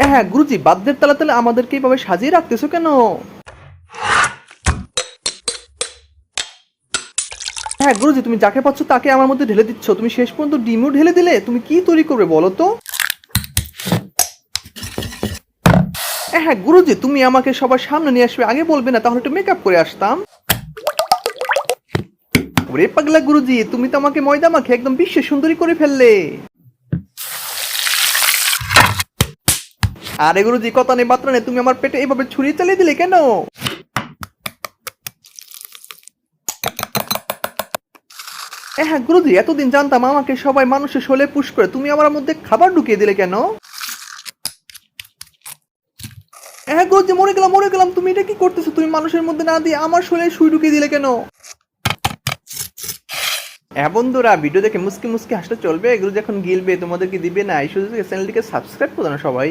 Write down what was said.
হ্যাঁ গুরুজি, বাদ্যের তালে তালে আমাদেরকে এইভাবে সাজিয়ে রাখতেছো কেন? হ্যাঁ গুরুজি, তুমি যাকে পাচ্ছ তাকে আমার মধ্যে ঢেলে দিচ্ছ। তুমি শেষ পর্যন্ত ডিমও ঢেলে দিলে। তুমি কি তৈরি করবে বলো তো? হ্যাঁ গুরুজি, তুমি আমাকে সবার সামনে নিয়ে আসবে, আগে বলবে না? তাহলে একটু মেকআপ করে আসতাম। ওরে পাগলা গুরুজি, তুমি তো আমাকে ময়দা মাখে একদম বিশ্ব সুন্দরী করে ফেললে। আরে গুরুজি, কথা নেই বার্তা নেই, তুমি আমার পেটে এভাবে ছুরি চালিয়ে দিলে কেন? হ্যাঁ গুরুজি, এতদিন জানতাম আমাকে সবাই মানুষের শোলে পুশ করে, তুমি আমার মধ্যে খাবার ঢুকিয়ে দিলে কেন? হ্যাঁ গুরুজি, মরে গেলাম মরে গেলাম। তুমি এটা কি করতেছো? তুমি মানুষের মধ্যে না দিয়ে আমার শোলে সুই ঢুকিয়ে দিলে কেন? হ্যাঁ বন্ধুরা, ভিডিও দেখে মুসকি মুসকি হাসলে চলবে? এগুলো যখন গিলবে তোমাদেরকে দিবে না? এই সুযোগে চ্যানেলটিকে সাবস্ক্রাইব করো না সবাই।